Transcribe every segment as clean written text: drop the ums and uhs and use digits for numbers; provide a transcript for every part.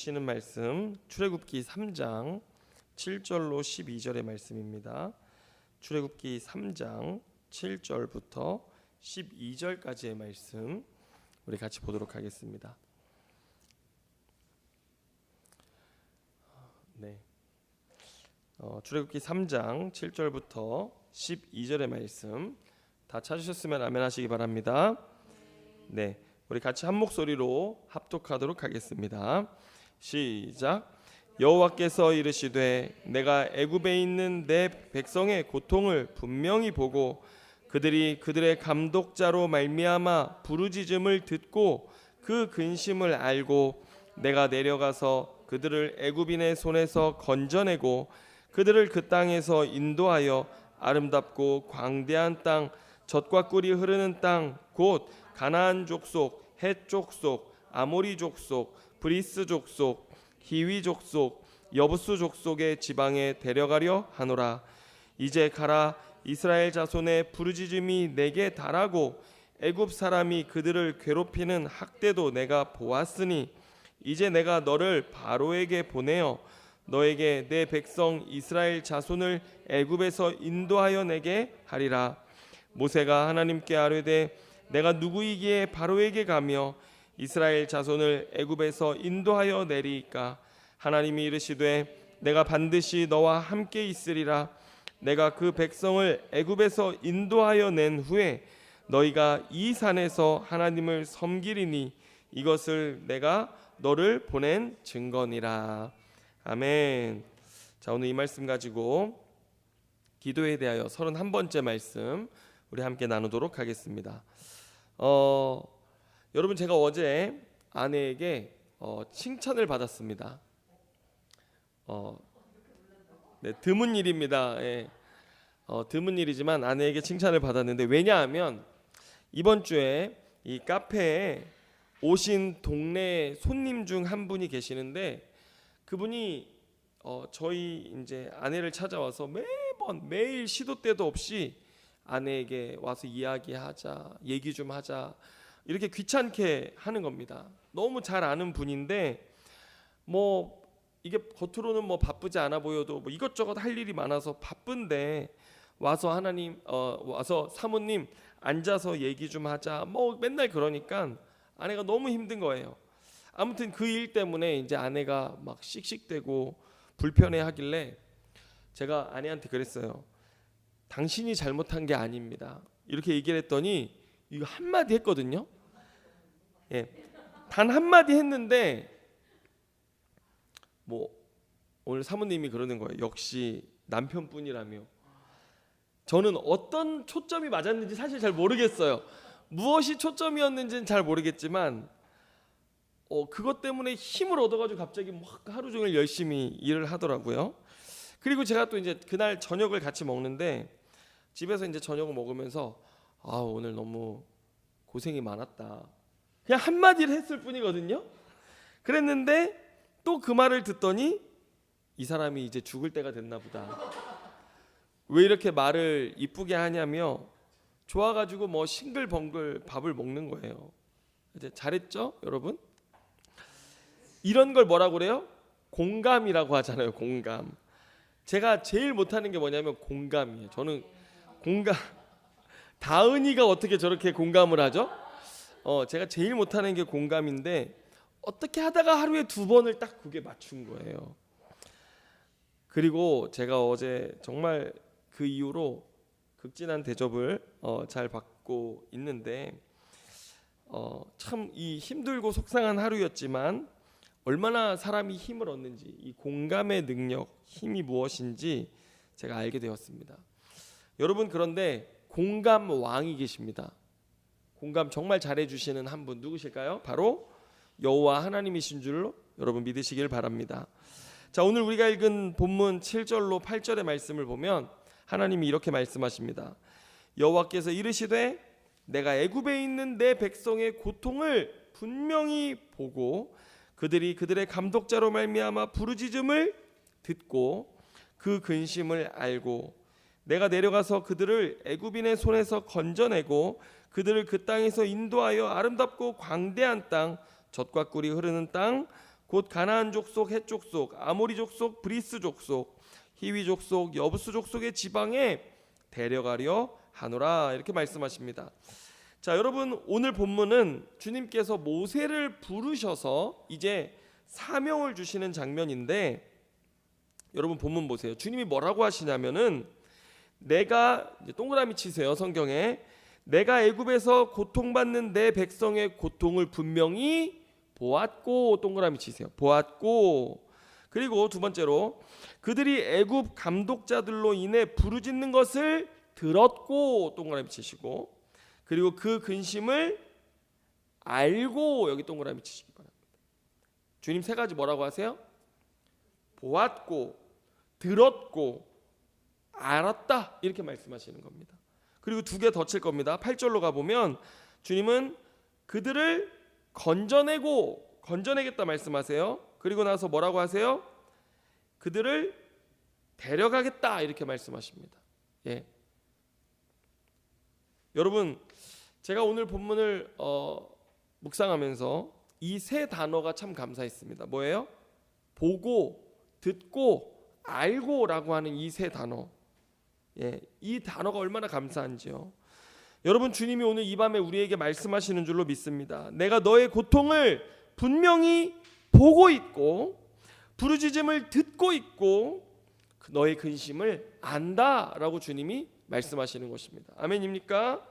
주시는 말씀 출애굽기 3장 7절로 12절의 말씀입니다. 출애굽기 3장 7절부터 12절까지의 말씀 우리 같이 보도록 하겠습니다. 네. 출애굽기 3장 7절부터 12절의 말씀 다 찾으셨으면 아멘 하시기 바랍니다. 네, 우리 같이 한 목소리로 합독하도록 하겠습니다. 시작. 여호와께서 이르시되 내가 애굽에 있는 내 백성의 고통을 분명히 보고 그들이 그들의 감독자로 말미암아 부르짖음을 듣고 그 근심을 알고 내가 내려가서 그들을 애굽인의 손에서 건져내고 그들을 그 땅에서 인도하여 아름답고 광대한 땅 젖과 꿀이 흐르는 땅 곧 가나안 족속, 헷 족속, 아모리 족속, 브리스 족속, 히위 족속, 여부스 족속의 지방에 데려가려 하노라. 이제 가라. 이스라엘 자손의 부르짖음이 내게 달하고 애굽 사람이 그들을 괴롭히는 학대도 내가 보았으니 이제 내가 너를 바로에게 보내어 너에게 내 백성 이스라엘 자손을 애굽에서 인도하여 내게 하리라. 모세가 하나님께 아뢰되 내가 누구이기에 바로에게 가며 이스라엘 자손을 애굽에서 인도하여 내리이까. 하나님이 이르시되 내가 반드시 너와 함께 있으리라. 내가 그 백성을 애굽에서 인도하여 낸 후에 너희가 이 산에서 하나님을 섬기리니 이것을 내가 너를 보낸 증거니라. 아멘. 자, 오늘 이 말씀 가지고 기도에 대하여 31번째 말씀 우리 함께 나누도록 하겠습니다. 여러분, 제가 어제 아내에게 칭찬을 받았습니다. 네, 드문 일입니다. 예. 드문 일이지만 아내에게 칭찬을 받았는데, 왜냐하면 이번 주에 이 카페에 오신 동네 손님 중 한 분이 계시는데, 그분이 저희 이제 아내를 찾아와서 매일 시도 때도 없이 아내에게 와서 이야기하자, 얘기 좀 하자, 이렇게 귀찮게 하는 겁니다. 너무 잘 아는 분인데 이게 겉으로는 바쁘지 않아 보여도 이것저것 할 일이 많아서 바쁜데 와서 와서 사모님 앉아서 얘기 좀 하자, 맨날 그러니까 아내가 너무 힘든 거예요. 아무튼 그 일 때문에 이제 아내가 막 씩씩대고 불편해하길래 제가 아내한테 그랬어요. 당신이 잘못한 게 아닙니다. 이렇게 얘기를 했더니 이거 한마디 했거든요. 예, 단 한마디 했는데 오늘 사모님이 그러는 거예요. 역시 남편분이라며. 저는 어떤 초점이 맞았는지 사실 잘 모르겠어요. 무엇이 초점이었는지는 잘 모르겠지만 그것 때문에 힘을 얻어가지고 갑자기 하루 종일 열심히 일을 하더라고요. 그리고 제가 또 이제 그날 저녁을 같이 먹는데 집에서 이제 저녁을 먹으면서 오늘 너무 고생이 많았다, 그냥 한마디를 했을 뿐이거든요. 그랬는데 또 그 말을 듣더니 이 사람이 이제 죽을 때가 됐나 보다, 왜 이렇게 말을 이쁘게 하냐며 좋아가지고 싱글벙글 밥을 먹는 거예요. 이제 잘했죠, 여러분? 이런 걸 뭐라고 그래요? 공감이라고 하잖아요. 공감. 제가 제일 못하는 게 뭐냐면 공감이에요. 저는 공감. 다은이가 어떻게 저렇게 공감을 하죠? 제가 제일 못하는 게 공감인데 어떻게 하다가 하루에 2번을 딱 그게 맞춘 거예요. 그리고 제가 어제 정말 그 이후로 극진한 대접을 잘 받고 있는데 참 이 힘들고 속상한 하루였지만 얼마나 사람이 힘을 얻는지, 이 공감의 능력, 힘이 무엇인지 제가 알게 되었습니다. 여러분, 그런데 공감 왕이 계십니다. 공감 정말 잘해주시는 한 분, 누구실까요? 바로 여호와 하나님이신 줄로 여러분 믿으시길 바랍니다. 자, 오늘 우리가 읽은 본문 7절로 8절의 말씀을 보면 하나님이 이렇게 말씀하십니다. 여호와께서 이르시되 내가 애굽에 있는 내 백성의 고통을 분명히 보고 그들이 그들의 감독자로 말미암아 부르짖음을 듣고 그 근심을 알고 내가 내려가서 그들을 애굽인의 손에서 건져내고 그들을 그 땅에서 인도하여 아름답고 광대한 땅 젖과 꿀이 흐르는 땅 곧 가나안 족속, 헷 족속, 아모리 족속, 브리스 족속, 히위 족속, 여부스 족속의 지방에 데려가려 하노라 이렇게 말씀하십니다. 자, 여러분 오늘 본문은 주님께서 모세를 부르셔서 이제 사명을 주시는 장면인데 여러분 본문 보세요. 주님이 뭐라고 하시냐면은 내가 이제 동그라미 치세요. 성경에 내가 애굽에서 고통받는 내 백성의 고통을 분명히 보았고 동그라미 치세요. 보았고 그리고 두 번째로 그들이 애굽 감독자들로 인해 부르짖는 것을 들었고 동그라미 치시고 그리고 그 근심을 알고 여기 동그라미 치시기 바랍니다. 주님 세 가지 뭐라고 하세요? 보았고 들었고 알았다 이렇게 말씀하시는 겁니다. 그리고 두 개 더 칠 겁니다. 8절로 가보면 주님은 그들을 건져내겠다 말씀하세요. 그리고 나서 뭐라고 하세요? 그들을 데려가겠다 이렇게 말씀하십니다. 예. 여러분 제가 오늘 본문을 묵상하면서 이 세 단어가 참 감사했습니다. 뭐예요? 보고, 듣고, 알고라고 하는 이 세 단어. 예, 이 단어가 얼마나 감사한지요. 여러분 주님이 오늘 이 밤에 우리에게 말씀하시는 줄로 믿습니다. 내가 너의 고통을 분명히 보고 있고 부르짖음을 듣고 있고 너의 근심을 안다라고 주님이 말씀하시는 것입니다. 아멘입니까?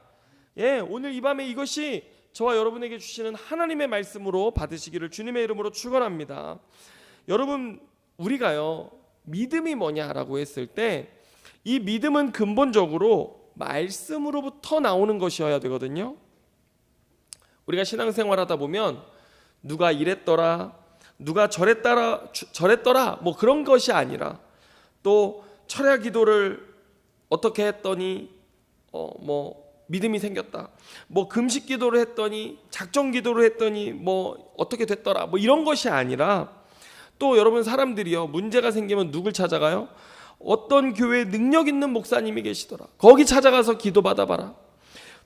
예, 오늘 이 밤에 이것이 저와 여러분에게 주시는 하나님의 말씀으로 받으시기를 주님의 이름으로 축원합니다. 여러분 우리가요 믿음이 뭐냐라고 했을 때 이 믿음은 근본적으로 말씀으로부터 나오는 것이어야 되거든요. 우리가 신앙생활하다 보면 누가 이랬더라 누가 저랬더라 뭐 그런 것이 아니라 또 철야 기도를 어떻게 했더니 뭐 믿음이 생겼다 뭐 금식 기도를 했더니 작정 기도를 했더니 뭐 어떻게 됐더라 뭐 이런 것이 아니라 또 여러분 사람들이요 문제가 생기면 누굴 찾아가요? 어떤 교회에 능력 있는 목사님이 계시더라 거기 찾아가서 기도 받아봐라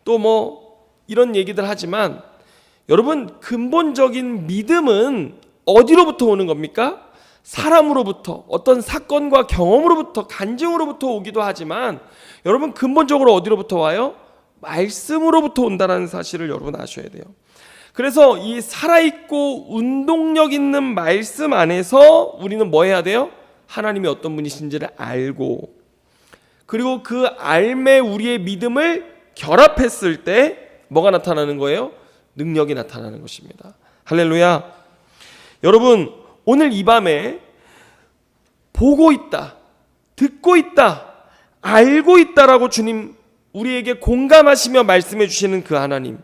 또 뭐 이런 얘기들 하지만 여러분 근본적인 믿음은 어디로부터 오는 겁니까? 사람으로부터 어떤 사건과 경험으로부터 간증으로부터 오기도 하지만 여러분 근본적으로 어디로부터 와요? 말씀으로부터 온다는 사실을 여러분 아셔야 돼요. 그래서 이 살아있고 운동력 있는 말씀 안에서 우리는 뭐 해야 돼요? 하나님이 어떤 분이신지를 알고 그리고 그 알매 우리의 믿음을 결합했을 때 뭐가 나타나는 거예요? 능력이 나타나는 것입니다. 할렐루야. 여러분 오늘 이 밤에 보고 있다 듣고 있다 알고 있다라고 주님 우리에게 공감하시며 말씀해 주시는 그 하나님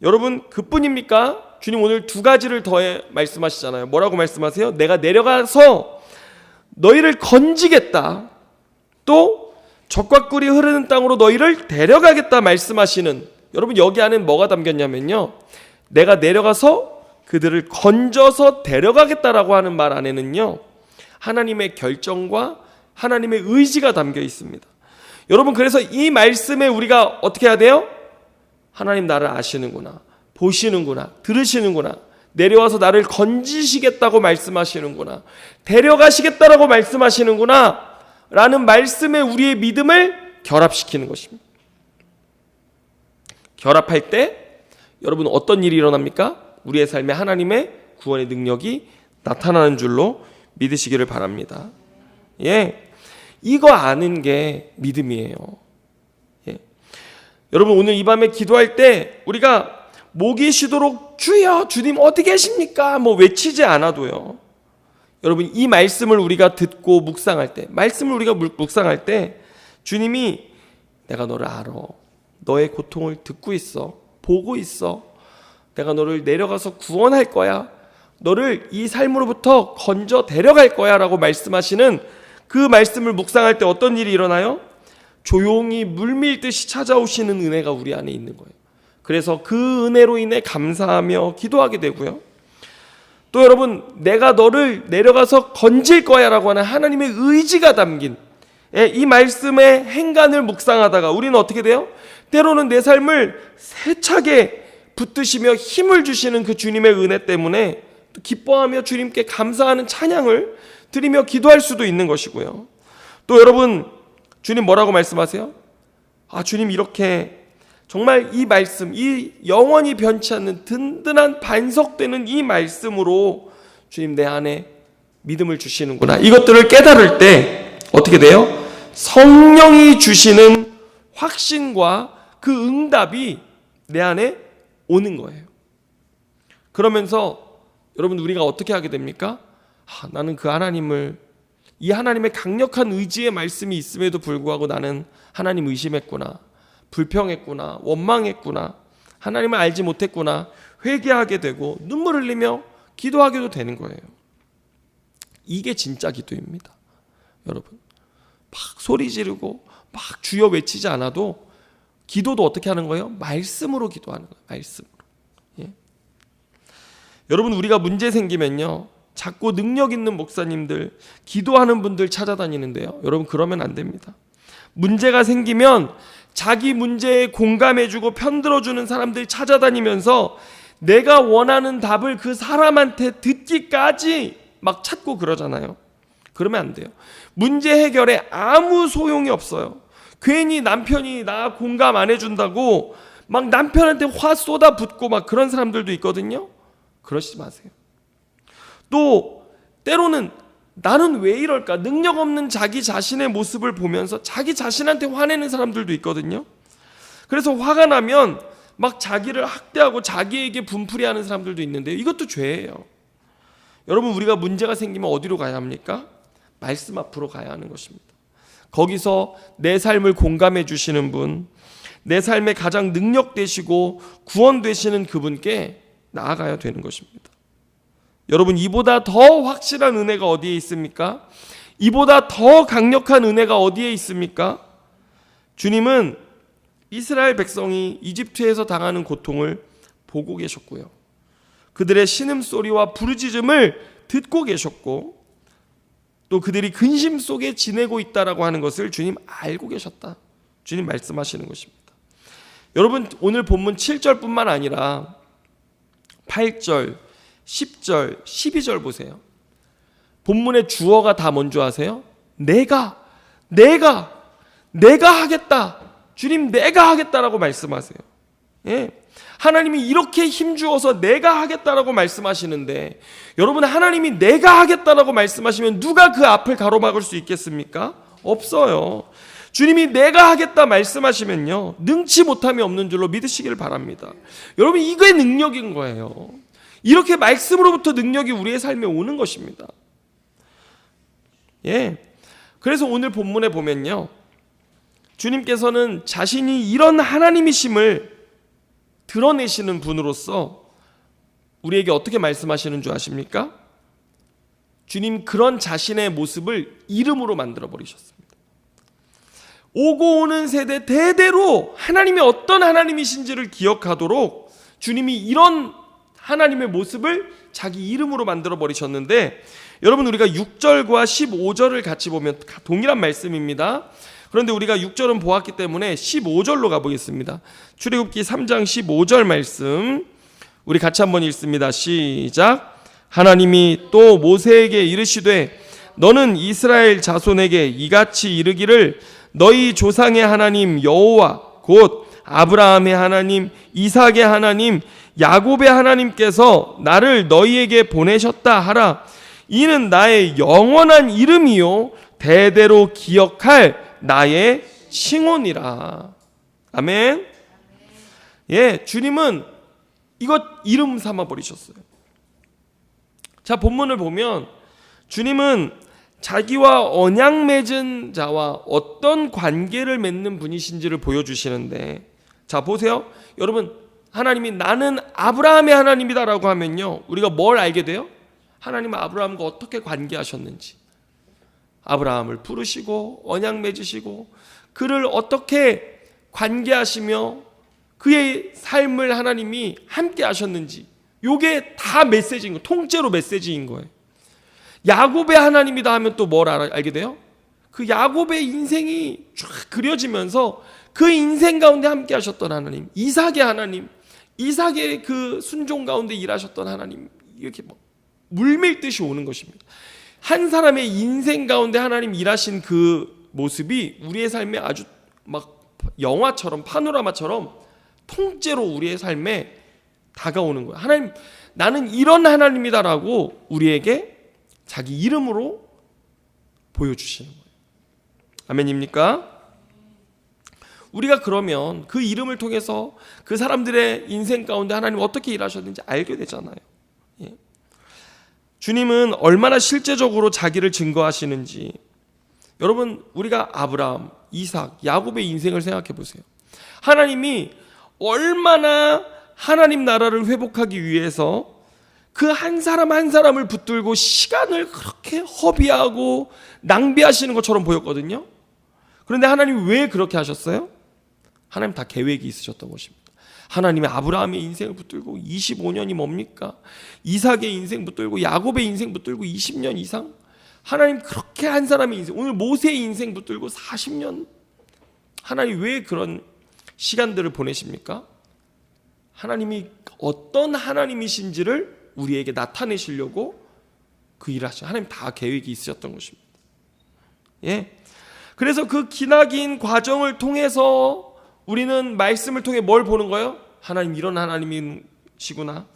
여러분 그뿐입니까? 주님 오늘 두 가지를 더해 말씀하시잖아요. 뭐라고 말씀하세요? 내가 내려가서 너희를 건지겠다 또 젖과 꿀이 흐르는 땅으로 너희를 데려가겠다 말씀하시는 여러분 여기 안에 뭐가 담겼냐면요 내가 내려가서 그들을 건져서 데려가겠다라고 하는 말 안에는요 하나님의 결정과 하나님의 의지가 담겨 있습니다. 여러분 그래서 이 말씀에 우리가 어떻게 해야 돼요? 하나님 나를 아시는구나 보시는구나 들으시는구나 내려와서 나를 건지시겠다고 말씀하시는구나 데려가시겠다라고 말씀하시는구나 라는 말씀에 우리의 믿음을 결합시키는 것입니다. 결합할 때 여러분 어떤 일이 일어납니까? 우리의 삶에 하나님의 구원의 능력이 나타나는 줄로 믿으시기를 바랍니다. 예, 이거 아는 게 믿음이에요. 예. 여러분 오늘 이 밤에 기도할 때 우리가 목이 쉬도록 주여 주님 어디 계십니까? 뭐 외치지 않아도요. 여러분 이 말씀을 우리가 듣고 묵상할 때 말씀을 우리가 묵상할 때 주님이 내가 너를 알아 너의 고통을 듣고 있어 보고 있어 내가 너를 내려가서 구원할 거야 너를 이 삶으로부터 건져 데려갈 거야 라고 말씀하시는 그 말씀을 묵상할 때 어떤 일이 일어나요? 조용히 물밀듯이 찾아오시는 은혜가 우리 안에 있는 거예요. 그래서 그 은혜로 인해 감사하며 기도하게 되고요. 또 여러분 내가 너를 내려가서 건질 거야 라고 하는 하나님의 의지가 담긴 이 말씀의 행간을 묵상하다가 우리는 어떻게 돼요? 때로는 내 삶을 세차게 붙드시며 힘을 주시는 그 주님의 은혜 때문에 기뻐하며 주님께 감사하는 찬양을 드리며 기도할 수도 있는 것이고요. 또 여러분, 주님 뭐라고 말씀하세요? 주님 이렇게 정말 이 말씀, 이 영원히 변치 않는 든든한 반석되는 이 말씀으로 주님 내 안에 믿음을 주시는구나. 이것들을 깨달을 때 어떻게 돼요? 성령이 주시는 확신과 그 응답이 내 안에 오는 거예요. 그러면서 여러분, 우리가 어떻게 하게 됩니까? 나는 그 하나님을, 이 하나님의 강력한 의지의 말씀이 있음에도 불구하고 나는 하나님 의심했구나, 불평했구나, 원망했구나, 하나님을 알지 못했구나, 회개하게 되고 눈물 흘리며 기도하게도 되는 거예요. 이게 진짜 기도입니다. 여러분, 막 소리 지르고 막 주여 외치지 않아도 기도도 어떻게 하는 거예요? 말씀으로 기도하는 거예요. 말씀으로. 여러분, 우리가 문제 생기면요, 자꾸 능력 있는 목사님들, 기도하는 분들 찾아다니는데요, 여러분 그러면 안 됩니다. 문제가 생기면 자기 문제에 공감해주고 편들어주는 사람들 찾아다니면서 내가 원하는 답을 그 사람한테 듣기까지 막 찾고 그러잖아요. 그러면 안 돼요. 문제 해결에 아무 소용이 없어요. 괜히 남편이 나 공감 안 해준다고 막 남편한테 화 쏟아붓고 막 그런 사람들도 있거든요. 그러시지 마세요. 또 때로는 나는 왜 이럴까? 능력 없는 자기 자신의 모습을 보면서 자기 자신한테 화내는 사람들도 있거든요. 그래서 화가 나면 막 자기를 학대하고 자기에게 분풀이하는 사람들도 있는데요, 이것도 죄예요. 여러분, 우리가 문제가 생기면 어디로 가야 합니까? 말씀 앞으로 가야 하는 것입니다. 거기서 내 삶을 공감해 주시는 분, 내 삶에 가장 능력 되시고 구원 되시는 그분께 나아가야 되는 것입니다. 여러분, 이보다 더 확실한 은혜가 어디에 있습니까? 이보다 더 강력한 은혜가 어디에 있습니까? 주님은 이스라엘 백성이 이집트에서 당하는 고통을 보고 계셨고요, 그들의 신음소리와 부르짖음을 듣고 계셨고, 또 그들이 근심 속에 지내고 있다라고 하는 것을 주님 알고 계셨다, 주님 말씀하시는 것입니다. 여러분, 오늘 본문 7절뿐만 아니라 8절, 10절, 12절 보세요. 본문의 주어가 다 뭔 줄 아세요? 내가 하겠다. 주님, 내가 하겠다라고 말씀하세요. 하나님이 이렇게 힘주어서 내가 하겠다라고 말씀하시는데, 여러분, 하나님이 내가 하겠다라고 말씀하시면 누가 그 앞을 가로막을 수 있겠습니까? 없어요. 주님이 내가 하겠다 말씀하시면요, 능치 못함이 없는 줄로 믿으시길 바랍니다. 여러분, 이게 능력인 거예요. 이렇게 말씀으로부터 능력이 우리의 삶에 오는 것입니다. 그래서 오늘 본문에 보면요, 주님께서는 자신이 이런 하나님이심을 드러내시는 분으로서 우리에게 어떻게 말씀하시는 줄 아십니까? 주님 그런 자신의 모습을 이름으로 만들어 버리셨습니다. 오고 오는 세대 대대로 하나님이 어떤 하나님이신지를 기억하도록 주님이 이런 하나님의 모습을 자기 이름으로 만들어 버리셨는데, 여러분, 우리가 6절과 15절을 같이 보면 동일한 말씀입니다. 그런데 우리가 6절은 보았기 때문에 15절로 가보겠습니다. 출애굽기 3장 15절 말씀 우리 같이 한번 읽습니다. 시작. 하나님이 또 모세에게 이르시되 너는 이스라엘 자손에게 이같이 이르기를 너희 조상의 하나님 여호와 곧 아브라함의 하나님, 이삭의 하나님, 야곱의 하나님께서 나를 너희에게 보내셨다 하라. 이는 나의 영원한 이름이요 대대로 기억할 나의 칭호니라. 아멘. 주님은 이것 이름 삼아 버리셨어요. 자, 본문을 보면 주님은 자기와 언약 맺은 자와 어떤 관계를 맺는 분이신지를 보여주시는데, 자 보세요. 여러분, 하나님이 나는 아브라함의 하나님이다라고 하면요, 우리가 뭘 알게 돼요? 하나님은 아브라함과 어떻게 관계하셨는지, 아브라함을 부르시고 언약 맺으시고 그를 어떻게 관계하시며 그의 삶을 하나님이 함께 하셨는지, 이게 다 메시지인 거예요. 통째로 메시지인 거예요. 야곱의 하나님이다 하면 또 뭘 알게 돼요? 그 야곱의 인생이 쫙 그려지면서 그 인생 가운데 함께 하셨던 하나님, 이삭의 하나님, 이삭의 그 순종 가운데 일하셨던 하나님, 이렇게 물밀듯이 오는 것입니다. 한 사람의 인생 가운데 하나님 일하신 그 모습이 우리의 삶에 아주 막 영화처럼 파노라마처럼 통째로 우리의 삶에 다가오는 거예요. 하나님, 나는 이런 하나님이다라고 우리에게 자기 이름으로 보여주시는 거예요. 아멘입니까? 우리가 그러면 그 이름을 통해서 그 사람들의 인생 가운데 하나님 어떻게 일하셨는지 알게 되잖아요. 예. 주님은 얼마나 실제적으로 자기를 증거하시는지, 여러분, 우리가 아브라함, 이삭, 야곱의 인생을 생각해 보세요. 하나님이 얼마나 하나님 나라를 회복하기 위해서 그 한 사람 한 사람을 붙들고 시간을 그렇게 허비하고 낭비하시는 것처럼 보였거든요. 그런데 하나님 왜 그렇게 하셨어요? 하나님 다 계획이 있으셨던 것입니다. 하나님의 아브라함의 인생을 붙들고 25년이 뭡니까? 이삭의 인생 붙들고 야곱의 인생 붙들고 20년 이상, 하나님 그렇게 한 사람의 인생, 오늘 모세의 인생 붙들고 40년, 하나님 왜 그런 시간들을 보내십니까? 하나님이 어떤 하나님이신지를 우리에게 나타내시려고 그 일을 하시죠. 하나님 다 계획이 있으셨던 것입니다. 예. 그래서 그 기나긴 과정을 통해서 우리는 말씀을 통해 뭘 보는 거예요? 하나님 이런 하나님이시구나.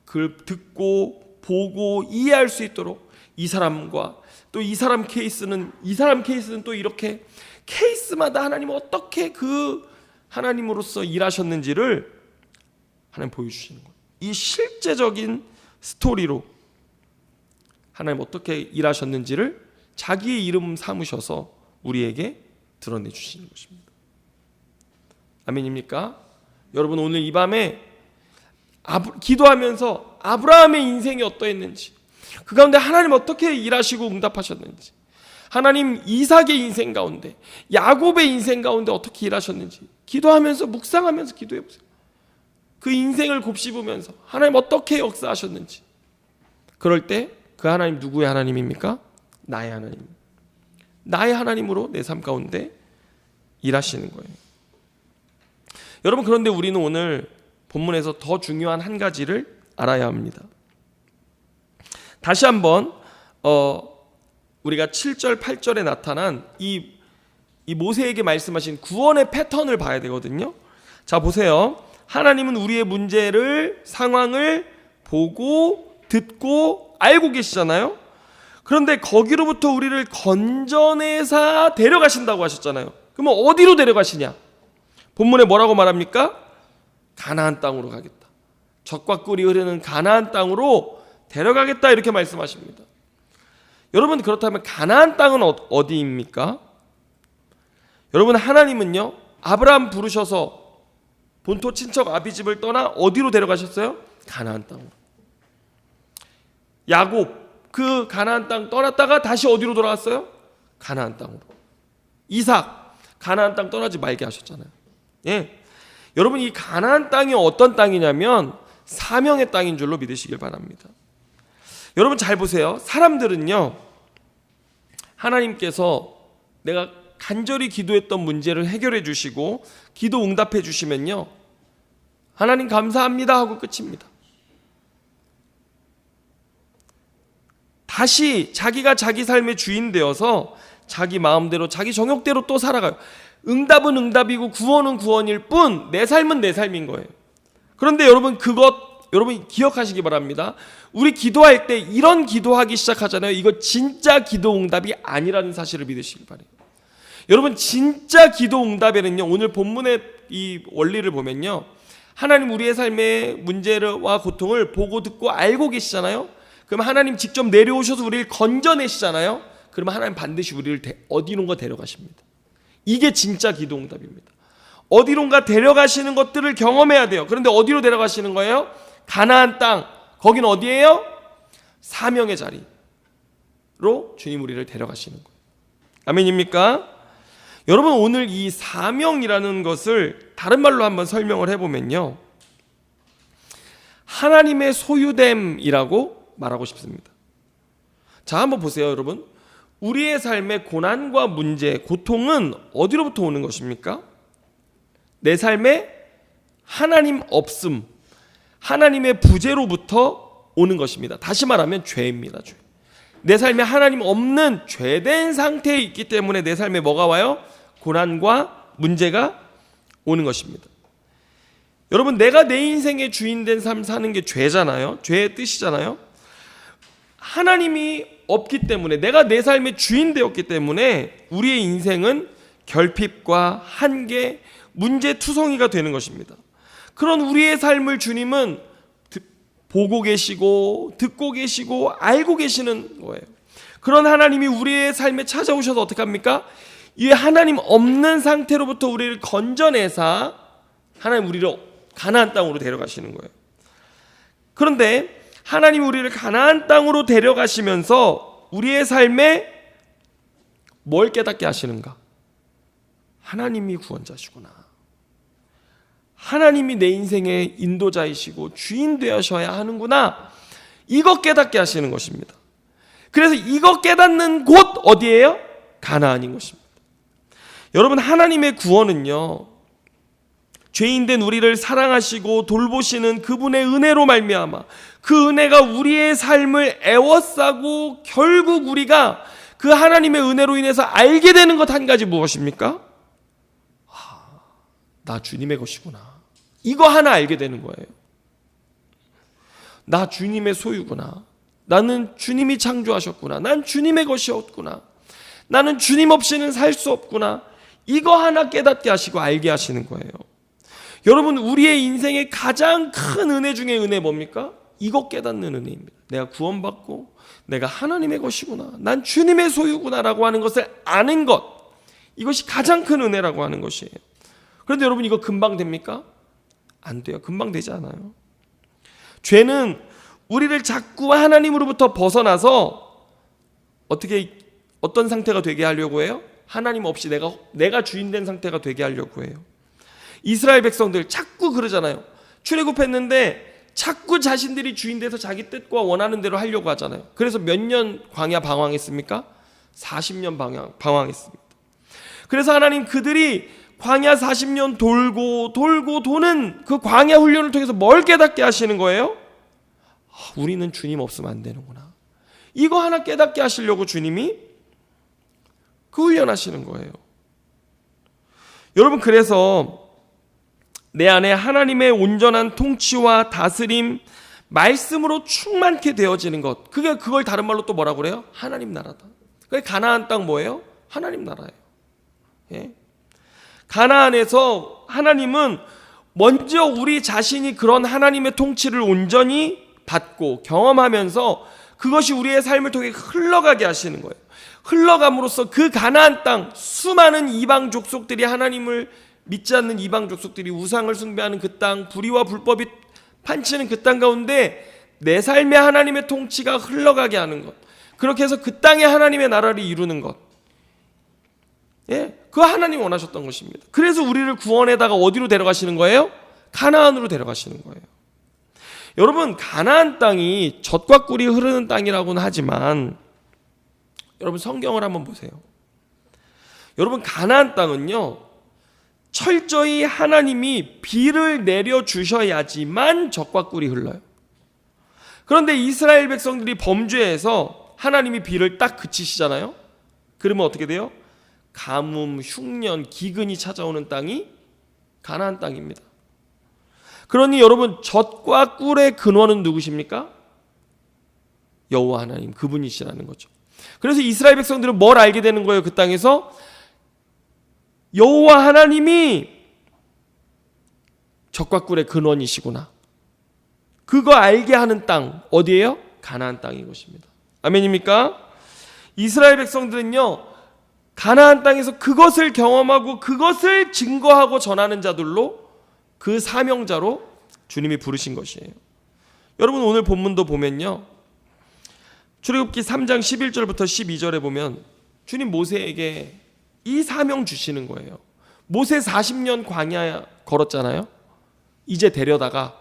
그걸 듣고 보고 이해할 수 있도록 이 사람과 또 이 사람 케이스는 또 이렇게 케이스마다 하나님 어떻게 그 하나님으로서 일하셨는지를 하나님 보여주시는 거예요. 이 실제적인 스토리로 하나님 어떻게 일하셨는지를 자기의 이름 삼으셔서 우리에게 드러내 주시는 것입니다. 아멘입니까? 여러분, 오늘 이 밤에 기도하면서 아브라함의 인생이 어떠했는지, 그 가운데 하나님 어떻게 일하시고 응답하셨는지, 하나님 이삭의 인생 가운데, 야곱의 인생 가운데 어떻게 일하셨는지 기도하면서 묵상하면서 기도해 보세요. 그 인생을 곱씹으면서 하나님 어떻게 역사하셨는지. 그럴 때 그 하나님 누구의 하나님입니까? 나의 하나님. 나의 하나님으로 내 삶 가운데 일하시는 거예요. 여러분, 그런데 우리는 오늘 본문에서 더 중요한 한 가지를 알아야 합니다. 다시 한번 우리가 7절 8절에 나타난 이 모세에게 말씀하신 구원의 패턴을 봐야 되거든요. 자, 보세요. 하나님은 우리의 문제를, 상황을 보고 듣고 알고 계시잖아요. 그런데 거기로부터 우리를 건져내사 데려가신다고 하셨잖아요. 그러면 어디로 데려가시냐? 본문에 뭐라고 말합니까? 가나안 땅으로 가겠다. 젖과 꿀이 흐르는 가나안 땅으로 데려가겠다, 이렇게 말씀하십니다. 여러분, 그렇다면 가나안 땅은 어디입니까? 여러분, 하나님은요, 아브라함 부르셔서 본토 친척 아비집을 떠나 어디로 데려가셨어요? 가나안 땅으로. 야곱, 그 가나안 땅 떠났다가 다시 어디로 돌아왔어요? 가나안 땅으로. 이삭, 가나안 땅 떠나지 말게 하셨잖아요. 예. 여러분, 이 가나안 땅이 어떤 땅이냐면 사명의 땅인 줄로 믿으시길 바랍니다. 여러분, 잘 보세요. 사람들은요, 하나님께서 내가 간절히 기도했던 문제를 해결해 주시고 기도 응답해 주시면요, 하나님 감사합니다 하고 끝입니다. 다시 자기가 자기 삶의 주인 되어서 자기 마음대로 자기 정욕대로 또 살아가요. 응답은 응답이고 구원은 구원일 뿐 내 삶은 내 삶인 거예요. 그런데 여러분, 여러분 기억하시기 바랍니다. 우리 기도할 때 이런 기도하기 시작하잖아요. 이거 진짜 기도 응답이 아니라는 사실을 믿으시기 바래요. 여러분, 진짜 기도 응답에는요, 오늘 본문의 이 원리를 보면요, 하나님 우리의 삶의 문제와 고통을 보고 듣고 알고 계시잖아요. 그럼 하나님 직접 내려오셔서 우리를 건져내시잖아요. 그러면 하나님 반드시 우리를 어디론가 데려가십니다. 이게 진짜 기도 응답입니다. 어디론가 데려가시는 것들을 경험해야 돼요. 그런데 어디로 데려가시는 거예요? 가나안 땅. 거긴 어디예요? 사명의 자리로 주님 우리를 데려가시는 거예요. 아멘입니까? 여러분, 오늘 이 사명이라는 것을 다른 말로 한번 설명을 해보면요, 하나님의 소유됨이라고 말하고 싶습니다. 자, 한번 보세요, 여러분. 우리의 삶의 고난과 문제, 고통은 어디로부터 오는 것입니까? 내 삶에 하나님 없음, 하나님의 부재로부터 오는 것입니다. 다시 말하면 죄입니다. 죄. 내 삶에 하나님 없는 죄된 상태에 있기 때문에 내 삶에 뭐가 와요? 고난과 문제가 오는 것입니다. 여러분, 내가 내 인생의 주인된 삶 사는 게 죄잖아요. 죄의 뜻이잖아요. 하나님이 없기 때문에, 내가 내 삶의 주인 되었기 때문에 우리의 인생은 결핍과 한계, 문제투성이가 되는 것입니다. 그런 우리의 삶을 주님은 보고 계시고 듣고 계시고 알고 계시는 거예요. 그런 하나님이 우리의 삶에 찾아오셔서 어떻게 합니까? 이 하나님 없는 상태로부터 우리를 건져내사 하나님 우리를 가나안 땅으로 데려가시는 거예요. 그런데 하나님 우리를 가나안 땅으로 데려가시면서 우리의 삶에 뭘 깨닫게 하시는가? 하나님이 구원자시구나. 하나님이 내 인생의 인도자이시고 주인 되셔야 하는구나. 이거 깨닫게 하시는 것입니다. 그래서 이거 깨닫는 곳 어디예요? 가나안인 것입니다. 여러분, 하나님의 구원은요, 죄인된 우리를 사랑하시고 돌보시는 그분의 은혜로 말미암아 그 은혜가 우리의 삶을 애워싸고 결국 우리가 그 하나님의 은혜로 인해서 알게 되는 것 한 가지 무엇입니까? 나 주님의 것이구나. 이거 하나 알게 되는 거예요. 나 주님의 소유구나. 나는 주님이 창조하셨구나. 난 주님의 것이었구나. 나는 주님 없이는 살 수 없구나. 이거 하나 깨닫게 하시고 알게 하시는 거예요. 여러분, 우리의 인생의 가장 큰 은혜 중에 은혜 뭡니까? 이거 깨닫는 은혜입니다. 내가 구원받고 내가 하나님의 것이구나. 난 주님의 소유구나 라고 하는 것을 아는 것. 이것이 가장 큰 은혜라고 하는 것이에요. 그런데 여러분, 이거 금방 됩니까? 안 돼요. 금방 되지 않아요. 죄는 우리를 자꾸 하나님으로부터 벗어나서 어떤 상태가 되게 하려고 해요? 하나님 없이 내가 주인된 상태가 되게 하려고 해요. 이스라엘 백성들 자꾸 그러잖아요. 출애굽했는데 자꾸 자신들이 주인돼서 자기 뜻과 원하는 대로 하려고 하잖아요. 그래서 몇 년 광야 방황했습니까? 40년 방황했습니다. 그래서 하나님 그들이 광야 40년 돌고 도는 그 광야 훈련을 통해서 뭘 깨닫게 하시는 거예요? 우리는 주님 없으면 안 되는구나. 이거 하나 깨닫게 하시려고 주님이 그 훈련하시는 거예요. 여러분, 그래서 내 안에 하나님의 온전한 통치와 다스림, 말씀으로 충만케 되어지는 것, 그걸 다른 말로 또 뭐라고 그래요? 하나님 나라다. 그게 가나안 땅 뭐예요? 하나님 나라예요. 예? 가나안에서 하나님은 먼저 우리 자신이 그런 하나님의 통치를 온전히 받고 경험하면서 그것이 우리의 삶을 통해 흘러가게 하시는 거예요. 흘러감으로써 그 가나안 땅, 수많은 이방 족속들이 하나님을 믿지 않는 이방 족속들이 우상을 숭배하는 그 땅, 불의와 불법이 판치는 그 땅 가운데 내 삶에 하나님의 통치가 흘러가게 하는 것, 그렇게 해서 그 땅에 하나님의 나라를 이루는 것, 예, 그 하나님이 원하셨던 것입니다. 그래서 우리를 구원에다가 어디로 데려가시는 거예요? 가나안으로 데려가시는 거예요. 여러분, 가나안 땅이 젖과 꿀이 흐르는 땅이라고는 하지만 여러분, 성경을 한번 보세요. 여러분, 가나안 땅은요, 철저히 하나님이 비를 내려주셔야지만 젖과 꿀이 흘러요. 그런데 이스라엘 백성들이 범죄해서 하나님이 비를 딱 그치시잖아요. 그러면 어떻게 돼요? 가뭄, 흉년, 기근이 찾아오는 땅이 가나안 땅입니다. 그러니 여러분, 젖과 꿀의 근원은 누구십니까? 여호와 하나님, 그분이시라는 거죠. 그래서 이스라엘 백성들은 뭘 알게 되는 거예요? 그 땅에서 여호와 하나님이 젖과 꿀의 근원이시구나. 그거 알게 하는 땅 어디예요? 가나안 땅인 것입니다. 아멘입니까? 이스라엘 백성들은요, 가나안 땅에서 그것을 경험하고 그것을 증거하고 전하는 자들로, 그 사명자로 주님이 부르신 것이에요. 여러분, 오늘 본문도 보면요, 출애굽기 3장 11절부터 12절에 보면 주님 모세에게 이 사명 주시는 거예요. 모세 40년 광야 걸었잖아요. 이제 데려다가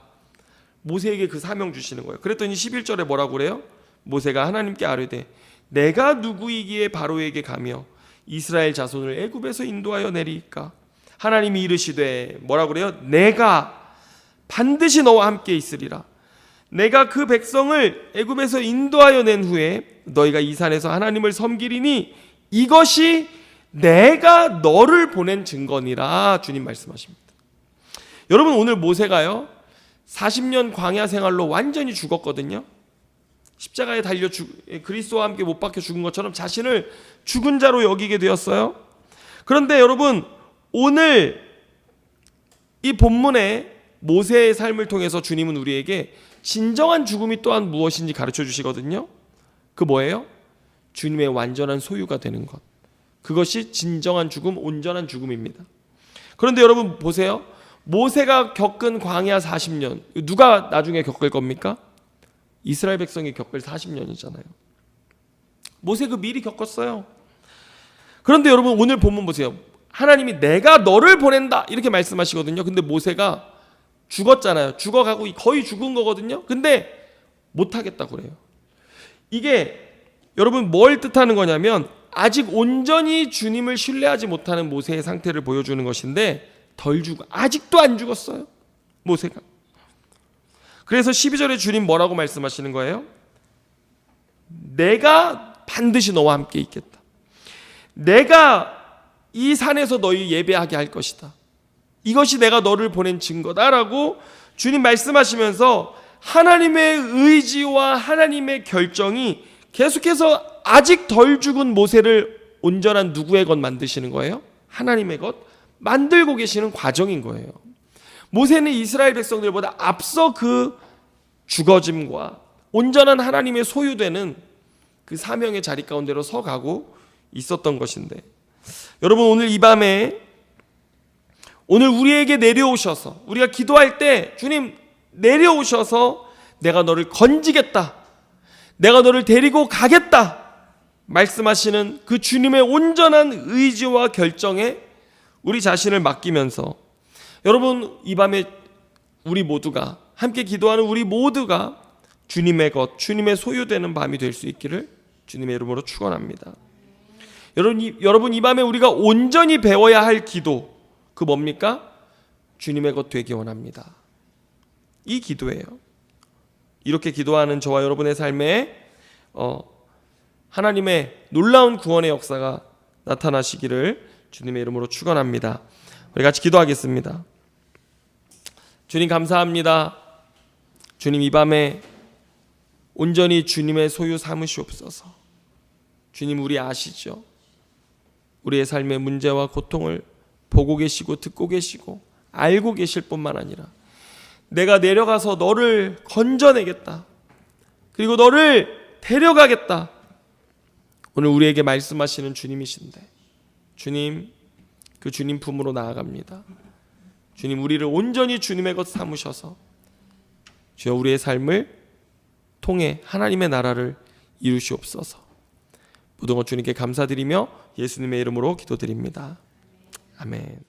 모세에게 그 사명 주시는 거예요. 그랬더니 11절에 뭐라고 그래요? 모세가 하나님께 아뢰되 내가 누구이기에 바로에게 가며 이스라엘 자손을 애굽에서 인도하여 내리이까? 하나님이 이르시되 뭐라고 그래요? 내가 반드시 너와 함께 있으리라. 내가 그 백성을 애굽에서 인도하여 낸 후에 너희가 이 산에서 하나님을 섬기리니 이것이 내가 너를 보낸 증거니라. 주님 말씀하십니다. 여러분, 오늘 모세가요 40년 광야 생활로 완전히 죽었거든요. 십자가에 달려 그리스도와 함께 못 박혀 죽은 것처럼 자신을 죽은 자로 여기게 되었어요. 그런데 여러분, 오늘 이 본문에 모세의 삶을 통해서 주님은 우리에게 진정한 죽음이 또한 무엇인지 가르쳐 주시거든요. 그 뭐예요? 주님의 완전한 소유가 되는 것. 그것이 진정한 죽음, 온전한 죽음입니다. 그런데 여러분 보세요. 모세가 겪은 광야 40년, 누가 나중에 겪을 겁니까? 이스라엘 백성이 겪을 40년이잖아요. 모세 그 미리 겪었어요. 그런데 여러분 오늘 본문 보세요. 하나님이 내가 너를 보낸다 이렇게 말씀하시거든요. 근데 모세가 죽었잖아요. 죽어가고 거의 죽은 거거든요. 근데 못하겠다고 그래요. 이게 여러분 뭘 뜻하는 거냐면 아직 온전히 주님을 신뢰하지 못하는 모세의 상태를 보여주는 것인데 아직도 안 죽었어요. 모세가. 그래서 12절에 주님 뭐라고 말씀하시는 거예요? 내가 반드시 너와 함께 있겠다. 내가 이 산에서 너희 예배하게 할 것이다. 이것이 내가 너를 보낸 증거다라고 주님 말씀하시면서 하나님의 의지와 하나님의 결정이 계속해서 아직 덜 죽은 모세를 온전한 누구의 것 만드시는 거예요? 하나님의 것 만들고 계시는 과정인 거예요. 모세는 이스라엘 백성들보다 앞서 그 죽어짐과 온전한 하나님의 소유되는 그 사명의 자리 가운데로 서가고 있었던 것인데, 여러분 오늘 이 밤에 오늘 우리에게 내려오셔서 우리가 기도할 때 주님 내려오셔서 내가 너를 건지겠다, 내가 너를 데리고 가겠다 말씀하시는 그 주님의 온전한 의지와 결정에 우리 자신을 맡기면서, 여러분 이 밤에 우리 모두가 함께 기도하는 우리 모두가 주님의 것, 주님의 소유되는 밤이 될 수 있기를 주님의 이름으로 축원합니다. 여러분 이 밤에 우리가 온전히 배워야 할 기도, 그 뭡니까? 주님의 것 되기 원합니다. 이 기도예요. 이렇게 기도하는 저와 여러분의 삶에 하나님의 놀라운 구원의 역사가 나타나시기를 주님의 이름으로 축원합니다. 우리 같이 기도하겠습니다. 주님 감사합니다. 주님 이 밤에 온전히 주님의 소유 삼으시옵소서. 주님 우리 아시죠? 우리의 삶의 문제와 고통을 보고 계시고 듣고 계시고 알고 계실 뿐만 아니라 내가 내려가서 너를 건져내겠다, 그리고 너를 데려가겠다, 오늘 우리에게 말씀하시는 주님이신데, 주님 그 주님 품으로 나아갑니다. 주님 우리를 온전히 주님의 것 삼으셔서 주여 우리의 삶을 통해 하나님의 나라를 이루시옵소서. 모든 것 주님께 감사드리며 예수님의 이름으로 기도드립니다. 아멘.